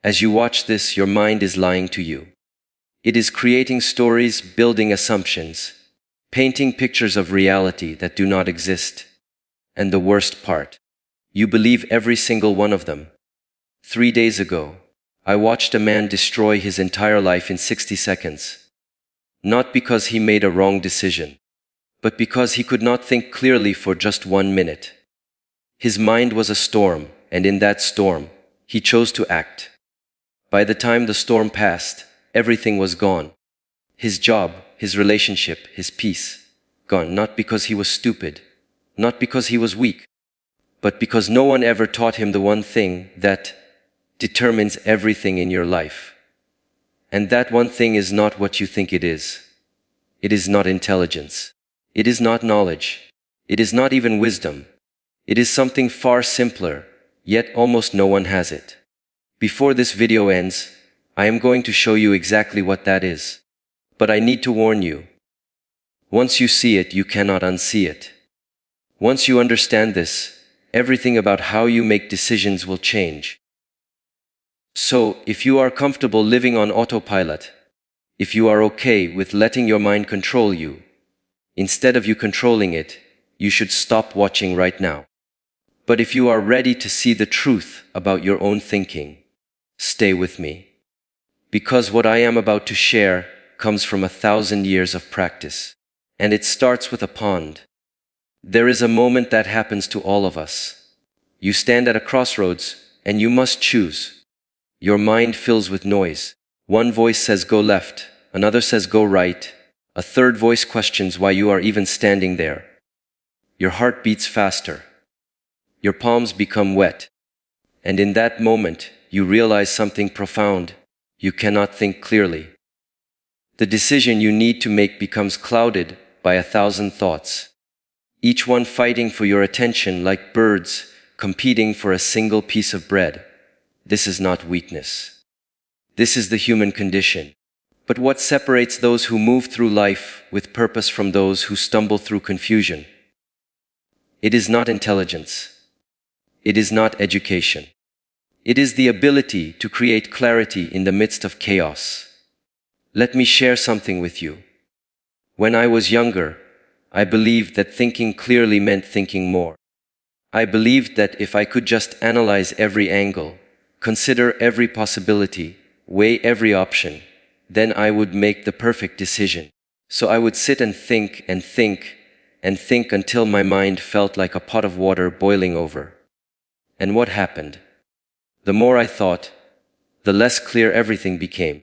As you watch this, your mind is lying to you. It is creating stories, building assumptions, painting pictures of reality that do not exist. And the worst part, you believe every single one of them. 3 days ago, I watched a man destroy his entire life in 60 seconds. Not because he made a wrong decision, but because he could not think clearly for just 1 minute. His mind was a storm, and in that storm, he chose to act. By the time the storm passed, everything was gone. His job, his relationship, his peace, gone, not because he was stupid, not because he was weak, but because no one ever taught him the one thing that determines everything in your life. And that one thing is not what you think it is. It is not intelligence. It is not knowledge. It is not even wisdom. It is something far simpler, yet almost no one has it. Before this video ends, I am going to show you exactly what that is. But I need to warn you. Once you see it, you cannot unsee it. Once you understand this, everything about how you make decisions will change. So, if you are comfortable living on autopilot, if you are okay with letting your mind control you, instead of you controlling it, you should stop watching right now. But if you are ready to see the truth about your own thinking, stay with me. Because what I am about to share comes from 1,000 years of practice. And it starts with a pond. There is a moment that happens to all of us. You stand at a crossroads, and you must choose. Your mind fills with noise. One voice says go left, another says go right, a third voice questions why you are even standing there. Your heart beats faster. Your palms become wet. And in that moment, you realize something profound. You cannot think clearly. The decision you need to make becomes clouded by 1,000 thoughts, each one fighting for your attention like birds competing for a single piece of bread. This is not weakness. This is the human condition. But what separates those who move through life with purpose from those who stumble through confusion? It is not intelligence. It is not education. It is the ability to create clarity in the midst of chaos. Let me share something with you. When I was younger, I believed that thinking clearly meant thinking more. I believed that if I could just analyze every angle, consider every possibility, weigh every option, then I would make the perfect decision. So I would sit and think and think and think until my mind felt like a pot of water boiling over. And what happened? The more I thought, the less clear everything became.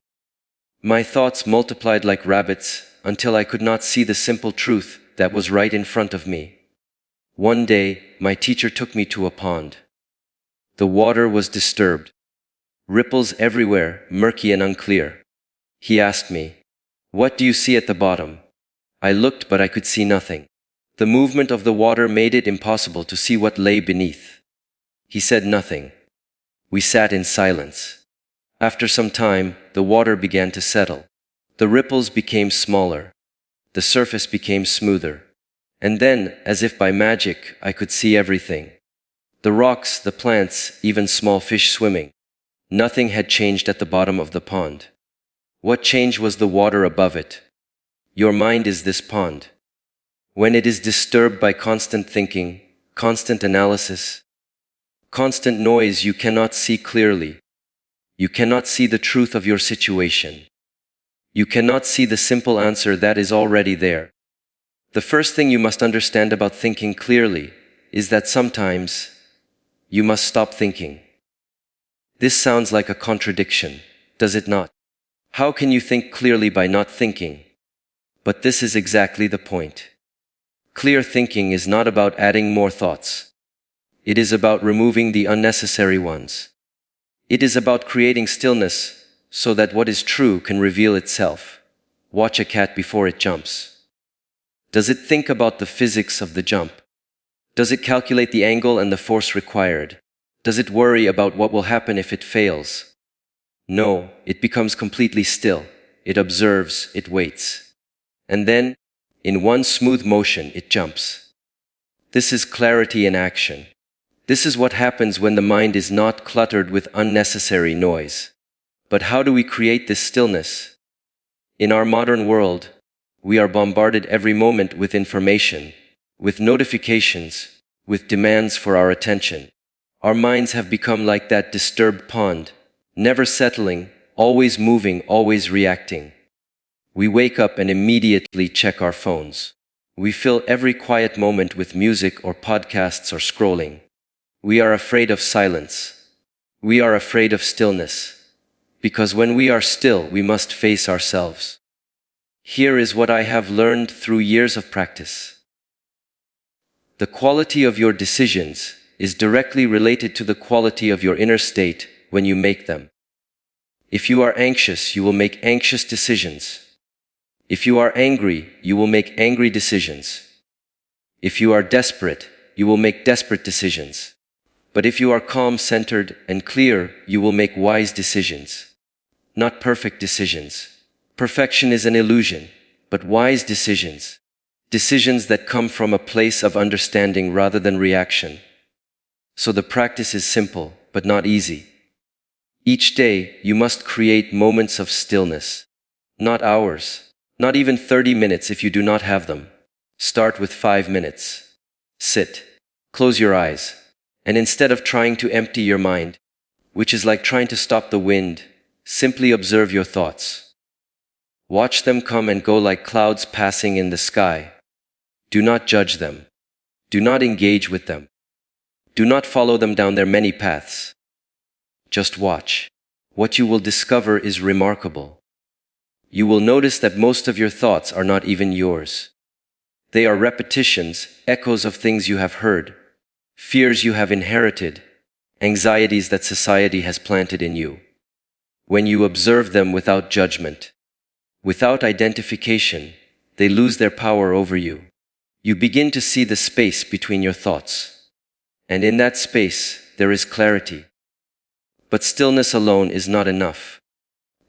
My thoughts multiplied like rabbits until I could not see the simple truth that was right in front of me. One day, my teacher took me to a pond. The water was disturbed. Ripples everywhere, murky and unclear. He asked me, "What do you see at the bottom?" I looked, but I could see nothing. The movement of the water made it impossible to see what lay beneath. He said nothing. We sat in silence. After some time, the water began to settle. The ripples became smaller. The surface became smoother. And then, as if by magic, I could see everything. The rocks, the plants, even small fish swimming. Nothing had changed at the bottom of the pond. What changed was the water above it. Your mind is this pond. When it is disturbed by constant thinking, constant analysis, constant noise, you cannot see clearly. You cannot see the truth of your situation. You cannot see the simple answer that is already there. The first thing you must understand about thinking clearly is that sometimes you must stop thinking. This sounds like a contradiction, does it not? How can you think clearly by not thinking? But this is exactly the point. Clear thinking is not about adding more thoughts. It is about removing the unnecessary ones. It is about creating stillness so that what is true can reveal itself. Watch a cat before it jumps. Does it think about the physics of the jump? Does it calculate the angle and the force required? Does it worry about what will happen if it fails? No, it becomes completely still. It observes, it waits. And then, in one smooth motion, it jumps. This is clarity in action. This is what happens when the mind is not cluttered with unnecessary noise. But how do we create this stillness? In our modern world, we are bombarded every moment with information, with notifications, with demands for our attention. Our minds have become like that disturbed pond, never settling, always moving, always reacting. We wake up and immediately check our phones. We fill every quiet moment with music or podcasts or scrolling. We are afraid of silence. We are afraid of stillness. Because when we are still, we must face ourselves. Here is what I have learned through years of practice. The quality of your decisions is directly related to the quality of your inner state when you make them. If you are anxious, you will make anxious decisions. If you are angry, you will make angry decisions. If you are desperate, you will make desperate decisions. But if you are calm, centered, and clear, you will make wise decisions. Not perfect decisions. Perfection is an illusion, but wise decisions. Decisions that come from a place of understanding rather than reaction. So the practice is simple, but not easy. Each day, you must create moments of stillness. Not hours. Not even 30 minutes if you do not have them. Start with 5 minutes. Sit. Close your eyes. And instead of trying to empty your mind, which is like trying to stop the wind, simply observe your thoughts. Watch them come and go like clouds passing in the sky. Do not judge them. Do not engage with them. Do not follow them down their many paths. Just watch. What you will discover is remarkable. You will notice that most of your thoughts are not even yours. They are repetitions, echoes of things you have heard, fears you have inherited, anxieties that society has planted in you. When you observe them without judgment, without identification, they lose their power over you. You begin to see the space between your thoughts. And in that space, there is clarity. But stillness alone is not enough.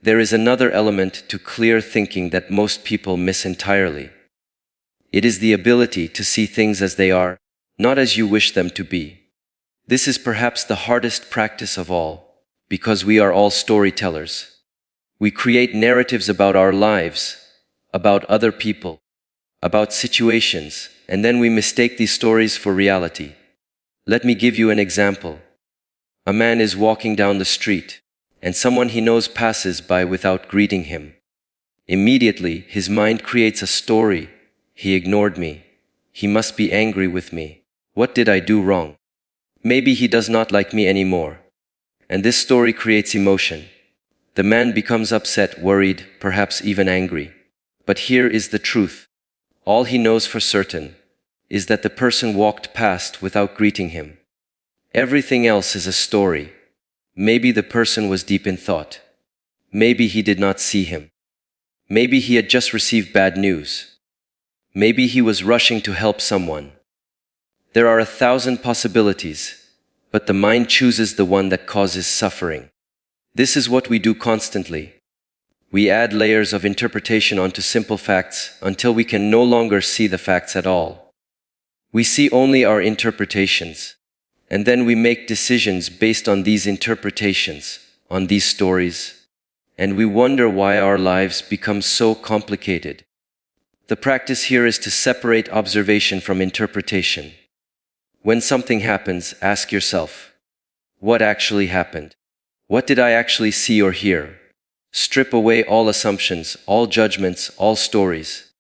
There is another element to clear thinking that most people miss entirely. It is the ability to see things as they are, not as you wish them to be. This is perhaps the hardest practice of all, because we are all storytellers. We create narratives about our lives, about other people, about situations, and then we mistake these stories for reality. Let me give you an example. A man is walking down the street, and someone he knows passes by without greeting him. Immediately, his mind creates a story. He ignored me. He must be angry with me. What did I do wrong? Maybe he does not like me anymore. And this story creates emotion. The man becomes upset, worried, perhaps even angry. But here is the truth. All he knows for certain is that the person walked past without greeting him. Everything else is a story. Maybe the person was deep in thought. Maybe he did not see him. Maybe he had just received bad news. Maybe he was rushing to help someone. There are 1,000 possibilities, but the mind chooses the one that causes suffering. This is what we do constantly. We add layers of interpretation onto simple facts until we can no longer see the facts at all. We see only our interpretations, and then we make decisions based on these interpretations, on these stories, and we wonder why our lives become so complicated. The practice here is to separate observation from interpretation. When something happens, ask yourself, what actually happened? What did I actually see or hear? Strip away all assumptions, all judgments, all stories.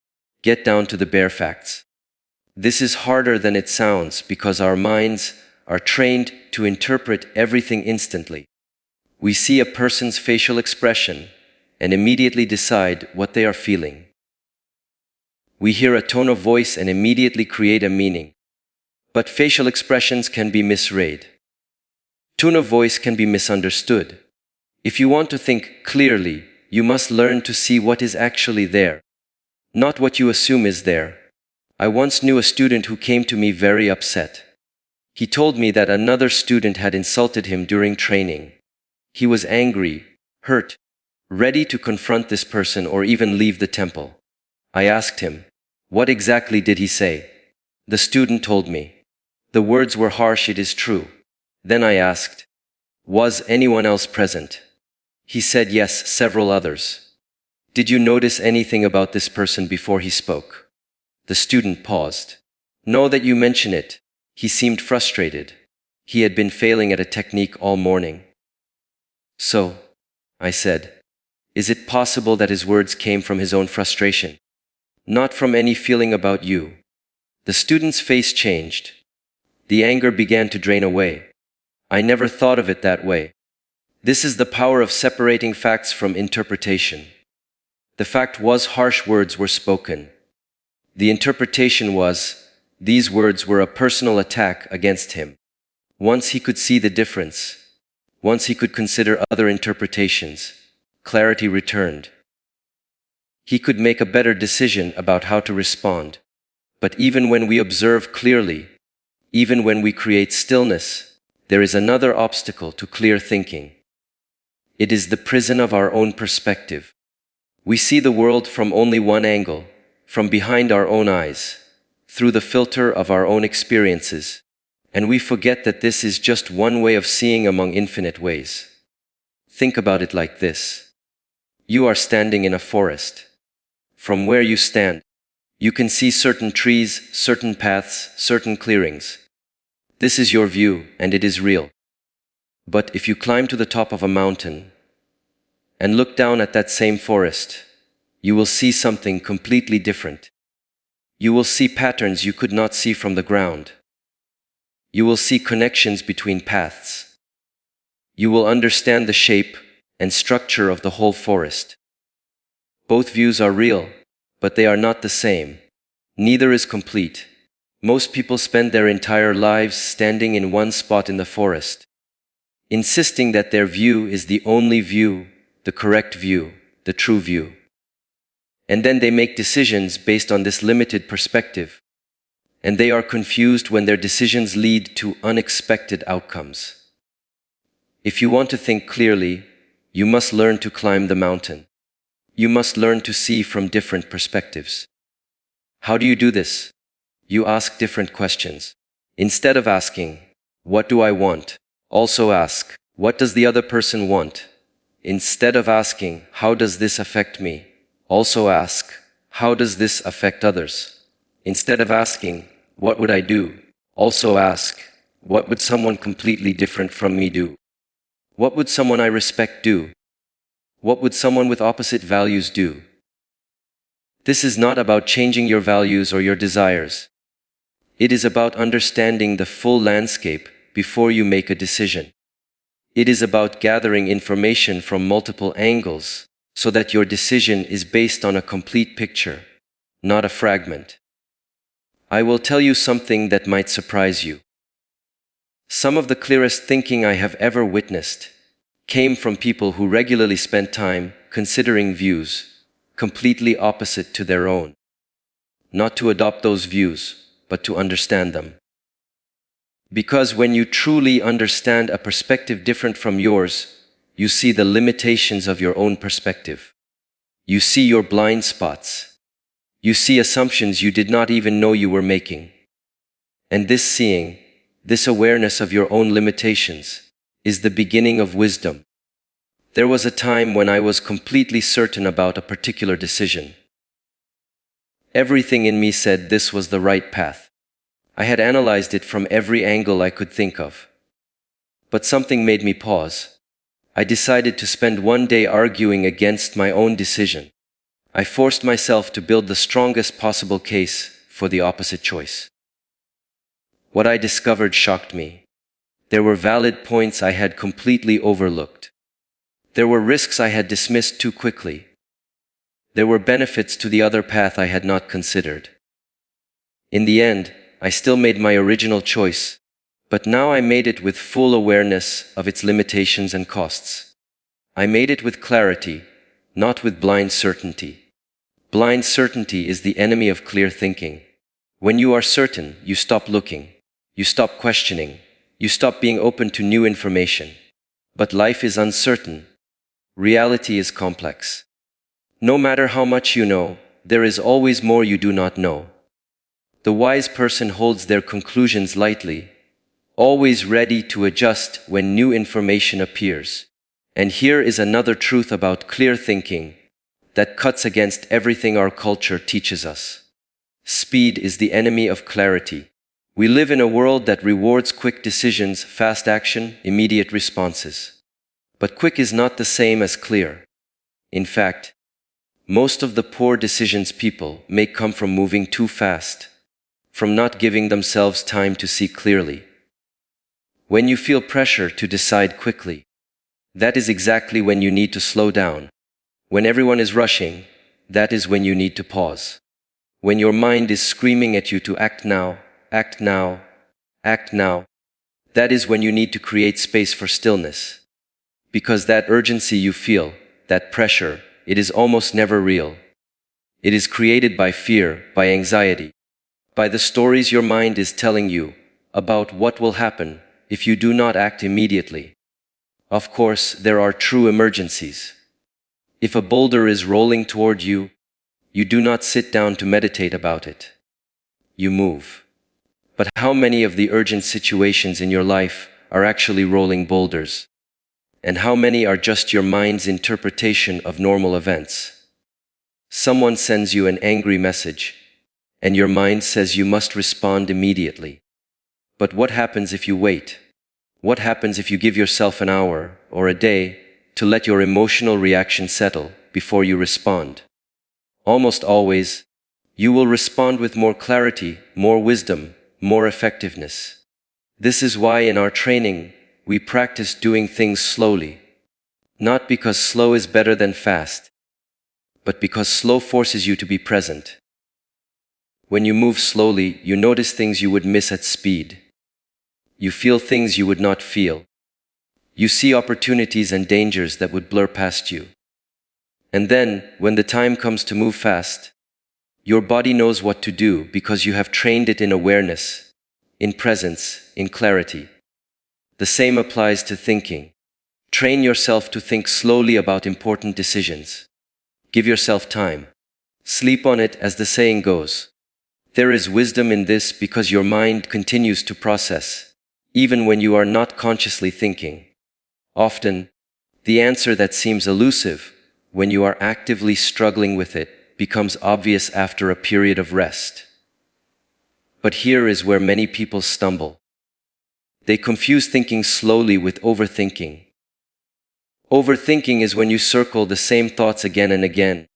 Get down to the bare facts. This is harder than it sounds because our minds are trained to interpret everything instantly. We see a person's facial expression and immediately decide what they are feeling. We hear a tone of voice and immediately create a meaning. But facial expressions can be misread. Tone of voice can be misunderstood. If you want to think clearly, you must learn to see what is actually there, not what you assume is there. I once knew a student who came to me very upset. He told me that another student had insulted him during training. He was angry, hurt, ready to confront this person or even leave the temple. I asked him, what exactly did he say? The student told me, The words were harsh, it is true. Then I asked, was anyone else present? He said yes, several others. Did you notice anything about this person before he spoke? The student paused. Now that you mention it, he seemed frustrated. He had been failing at a technique all morning. So, I said, is it possible that his words came from his own frustration? Not from any feeling about you? The student's face changed. The anger began to drain away. I never thought of it that way. This is the power of separating facts from interpretation. The fact was harsh words were spoken. The interpretation was, these words were a personal attack against him. Once he could see the difference, once he could consider other interpretations, clarity returned. He could make a better decision about how to respond. But even when we observe clearly, even when we create stillness, there is another obstacle to clear thinking. It is the prison of our own perspective. We see the world from only one angle, from behind our own eyes, through the filter of our own experiences, and we forget that this is just one way of seeing among infinite ways. Think about it like this. You are standing in a forest. From where you stand, you can see certain trees, certain paths, certain clearings. This is your view, and it is real. But if you climb to the top of a mountain and look down at that same forest, you will see something completely different. You will see patterns you could not see from the ground. You will see connections between paths. You will understand the shape and structure of the whole forest. Both views are real, but they are not the same. Neither is complete. Most people spend their entire lives standing in one spot in the forest, insisting that their view is the only view, the correct view, the true view. And then they make decisions based on this limited perspective, and they are confused when their decisions lead to unexpected outcomes. If you want to think clearly, you must learn to climb the mountain. You must learn to see from different perspectives. How do you do this? You ask different questions. Instead of asking, what do I want? Also ask, what does the other person want? Instead of asking, how does this affect me? Also ask, how does this affect others? Instead of asking, what would I do? Also ask, what would someone completely different from me do? What would someone I respect do? What would someone with opposite values do? This is not about changing your values or your desires. It is about understanding the full landscape before you make a decision. It is about gathering information from multiple angles so that your decision is based on a complete picture, not a fragment. I will tell you something that might surprise you. Some of the clearest thinking I have ever witnessed came from people who regularly spent time considering views completely opposite to their own. Not to adopt those views, but to understand them. Because when you truly understand a perspective different from yours, you see the limitations of your own perspective. You see your blind spots. You see assumptions you did not even know you were making. And this seeing, this awareness of your own limitations, is the beginning of wisdom. There was a time when I was completely certain about a particular decision. Everything in me said this was the right path. I had analyzed it from every angle I could think of. But something made me pause. I decided to spend one day arguing against my own decision. I forced myself to build the strongest possible case for the opposite choice. What I discovered shocked me. There were valid points I had completely overlooked. There were risks I had dismissed too quickly. There were benefits to the other path I had not considered. In the end, I still made my original choice, but now I made it with full awareness of its limitations and costs. I made it with clarity, not with blind certainty. Blind certainty is the enemy of clear thinking. When you are certain, you stop looking, you stop questioning, you stop being open to new information. But life is uncertain. Reality is complex. No matter how much you know, there is always more you do not know. The wise person holds their conclusions lightly, always ready to adjust when new information appears. And here is another truth about clear thinking that cuts against everything our culture teaches us. Speed is the enemy of clarity. We live in a world that rewards quick decisions, fast action, immediate responses. But quick is not the same as clear. In fact, most of the poor decisions people make come from moving too fast, from not giving themselves time to see clearly. When you feel pressure to decide quickly, that is exactly when you need to slow down. When everyone is rushing, that is when you need to pause. When your mind is screaming at you to act now, act now, act now, that is when you need to create space for stillness. Because that urgency you feel, that pressure, it is almost never real. It is created by fear, by anxiety, by the stories your mind is telling you about what will happen if you do not act immediately. Of course, there are true emergencies. If a boulder is rolling toward you, you do not sit down to meditate about it. You move. But how many of the urgent situations in your life are actually rolling boulders? And how many are just your mind's interpretation of normal events? Someone sends you an angry message, and your mind says you must respond immediately. But what happens if you wait? What happens if you give yourself an hour or a day to let your emotional reaction settle before you respond? Almost always, you will respond with more clarity, more wisdom, more effectiveness. This is why in our training, we practice doing things slowly. Not because slow is better than fast, but because slow forces you to be present. When you move slowly, you notice things you would miss at speed. You feel things you would not feel. You see opportunities and dangers that would blur past you. And then, when the time comes to move fast, your body knows what to do because you have trained it in awareness, in presence, in clarity. The same applies to thinking. Train yourself to think slowly about important decisions. Give yourself time. Sleep on it, as the saying goes. There is wisdom in this because your mind continues to process, even when you are not consciously thinking. Often, the answer that seems elusive, when you are actively struggling with it, becomes obvious after a period of rest. But here is where many people stumble. They confuse thinking slowly with overthinking. Overthinking is when you circle the same thoughts again and again,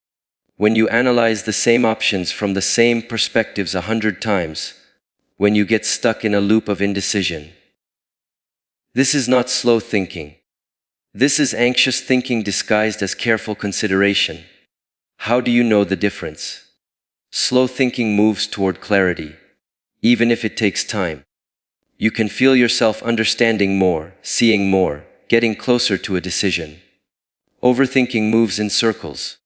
when you analyze the same options from the same perspectives 100 times, when you get stuck in a loop of indecision. This is not slow thinking. This is anxious thinking disguised as careful consideration. How do you know the difference? Slow thinking moves toward clarity, even if it takes time. You can feel yourself understanding more, seeing more, getting closer to a decision. Overthinking moves in circles.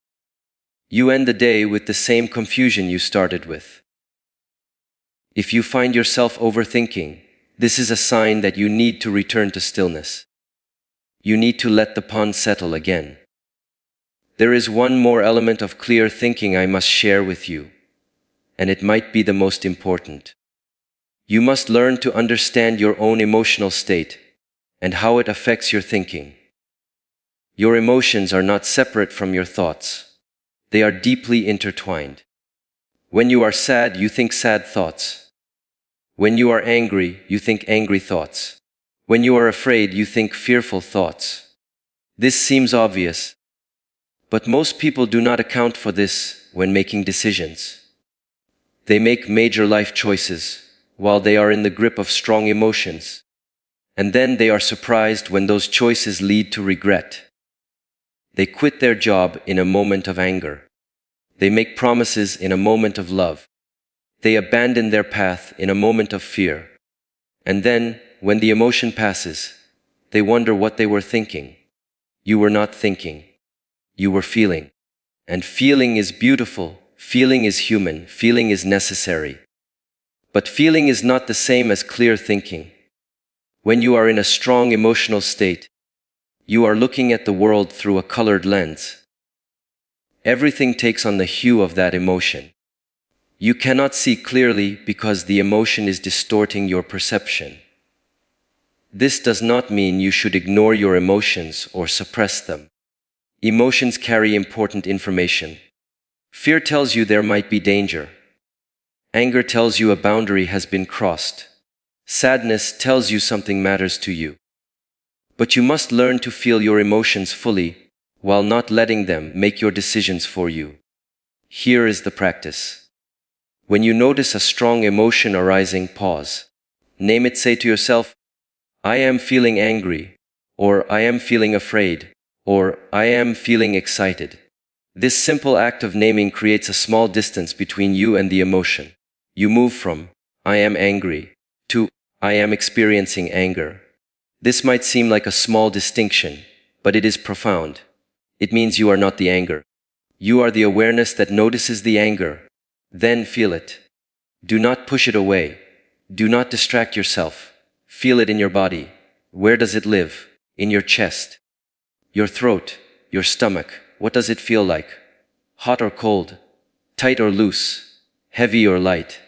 You end the day with the same confusion you started with. If you find yourself overthinking, this is a sign that you need to return to stillness. You need to let the pond settle again. There is one more element of clear thinking I must share with you, and it might be the most important. You must learn to understand your own emotional state and how it affects your thinking. Your emotions are not separate from your thoughts. They are deeply intertwined. When you are sad, you think sad thoughts. When you are angry, you think angry thoughts. When you are afraid, you think fearful thoughts. This seems obvious, but most people do not account for this when making decisions. They make major life choices while they are in the grip of strong emotions, and then they are surprised when those choices lead to regret. They quit their job in a moment of anger. They make promises in a moment of love. They abandon their path in a moment of fear. And then, when the emotion passes, they wonder what they were thinking. You were not thinking. You were feeling. And feeling is beautiful, feeling is human, feeling is necessary. But feeling is not the same as clear thinking. When you are in a strong emotional state, you are looking at the world through a colored lens. Everything takes on the hue of that emotion. You cannot see clearly because the emotion is distorting your perception. This does not mean you should ignore your emotions or suppress them. Emotions carry important information. Fear tells you there might be danger. Anger tells you a boundary has been crossed. Sadness tells you something matters to you. But you must learn to feel your emotions fully, while not letting them make your decisions for you. Here is the practice. When you notice a strong emotion arising, pause. Name it, say to yourself, I am feeling angry, or I am feeling afraid, or I am feeling excited. This simple act of naming creates a small distance between you and the emotion. You move from, I am angry, to, I am experiencing anger. This might seem like a small distinction, but it is profound. It means you are not the anger. You are the awareness that notices the anger. Then feel it. Do not push it away. Do not distract yourself. Feel it in your body. Where does it live? In your chest. Your throat. Your stomach. What does it feel like? Hot or cold? Tight or loose? Heavy or light?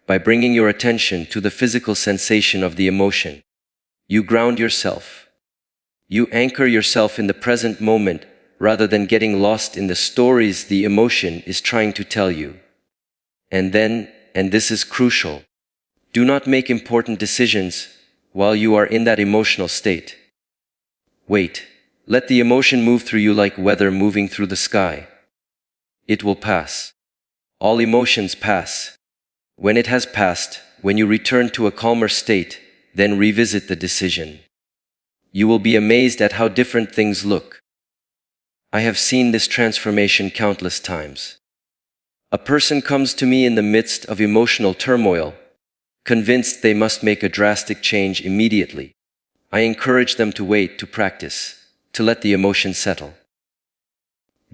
By bringing your attention to the physical sensation of the emotion, you ground yourself. You anchor yourself in the present moment rather than getting lost in the stories the emotion is trying to tell you. And then, and this is crucial, do not make important decisions while you are in that emotional state. Wait, let the emotion move through you like weather moving through the sky. It will pass. All emotions pass. When it has passed, when you return to a calmer state, then revisit the decision. You will be amazed at how different things look. I have seen this transformation countless times. A person comes to me in the midst of emotional turmoil, convinced they must make a drastic change immediately. I encourage them to wait, to practice, to let the emotion settle.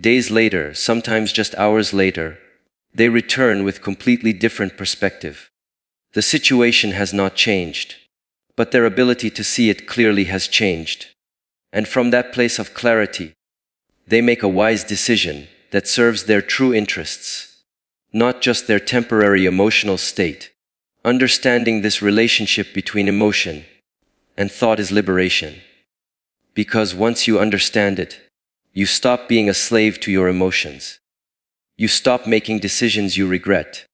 Days later, sometimes just hours later, they return with completely different perspective. The situation has not changed, but their ability to see it clearly has changed. And from that place of clarity, they make a wise decision that serves their true interests, not just their temporary emotional state. Understanding this relationship between emotion and thought is liberation. Because once you understand it, you stop being a slave to your emotions. You stop making decisions you regret.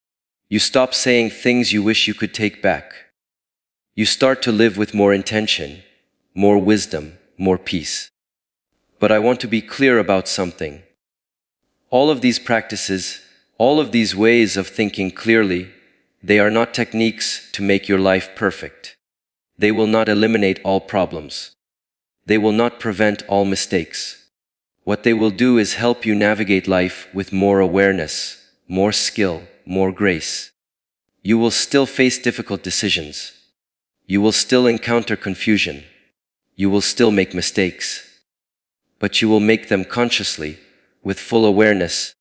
You stop saying things you wish you could take back. You start to live with more intention, more wisdom, more peace. But I want to be clear about something. All of these practices, all of these ways of thinking clearly, they are not techniques to make your life perfect. They will not eliminate all problems. They will not prevent all mistakes. What they will do is help you navigate life with more awareness, more skill, more grace. You will still face difficult decisions. You will still encounter confusion. You will still make mistakes. But you will make them consciously, with full awareness,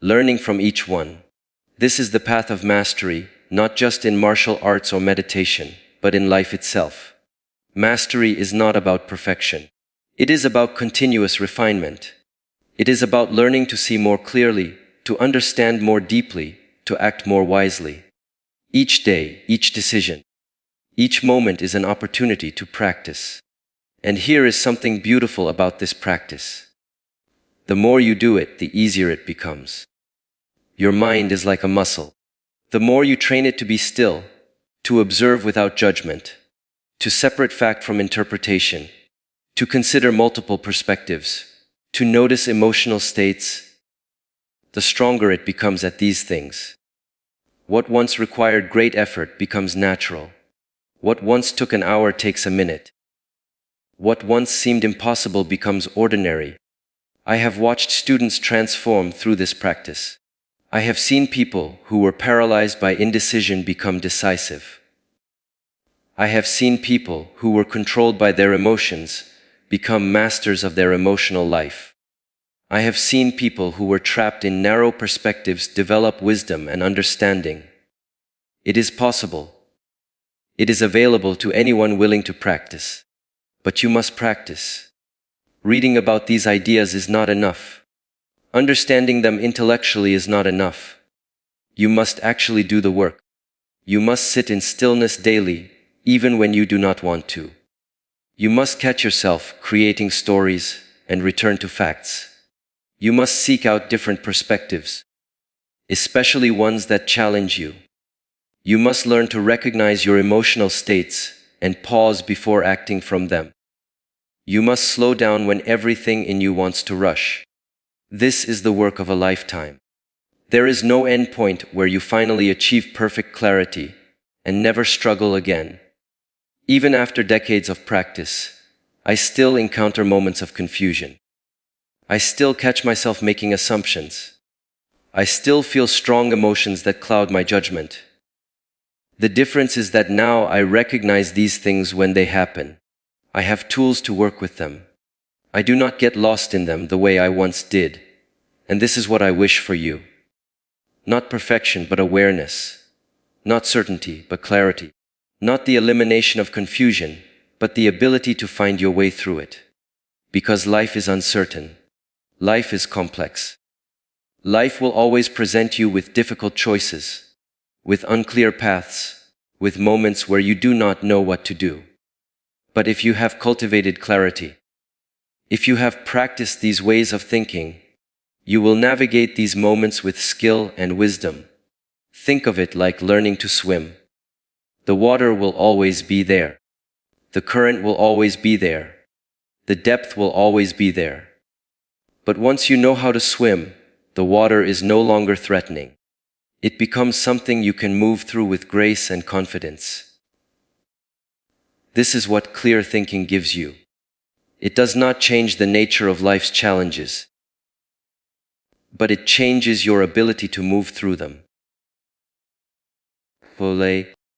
learning from each one. This is the path of mastery, not just in martial arts or meditation, but in life itself. Mastery is not about perfection. It is about continuous refinement. It is about learning to see more clearly, to understand more deeply, to act more wisely. Each day, each decision, each moment is an opportunity to practice. And here is something beautiful about this practice. The more you do it, the easier it becomes. Your mind is like a muscle. The more you train it to be still, to observe without judgment, to separate fact from interpretation, to consider multiple perspectives, to notice emotional states, the stronger it becomes at these things. What once required great effort becomes natural. What once took an hour takes a minute. What once seemed impossible becomes ordinary. I have watched students transform through this practice. I have seen people who were paralyzed by indecision become decisive. I have seen people who were controlled by their emotions become masters of their emotional life. I have seen people who were trapped in narrow perspectives develop wisdom and understanding. It is possible. It is available to anyone willing to practice. But you must practice. Reading about these ideas is not enough. Understanding them intellectually is not enough. You must actually do the work. You must sit in stillness daily, even when you do not want to. You must catch yourself creating stories and return to facts. You must seek out different perspectives, especially ones that challenge you. You must learn to recognize your emotional states and pause before acting from them. You must slow down when everything in you wants to rush. This is the work of a lifetime. There is no end point where you finally achieve perfect clarity and never struggle again. Even after decades of practice, I still encounter moments of confusion. I still catch myself making assumptions. I still feel strong emotions that cloud my judgment. The difference is that now I recognize these things when they happen. I have tools to work with them. I do not get lost in them the way I once did. And this is what I wish for you. Not perfection, but awareness. Not certainty, but clarity. Not the elimination of confusion, but the ability to find your way through it. Because life is uncertain. Life is complex. Life will always present you with difficult choices, with unclear paths, with moments where you do not know what to do. But if you have cultivated clarity, if you have practiced these ways of thinking, you will navigate these moments with skill and wisdom. Think of it like learning to swim. The water will always be there. The current will always be there. The depth will always be there. But once you know how to swim, the water is no longer threatening. It becomes something you can move through with grace and confidence. This is what clear thinking gives you. It does not change the nature of life's challenges, but it changes your ability to move through them. Foley.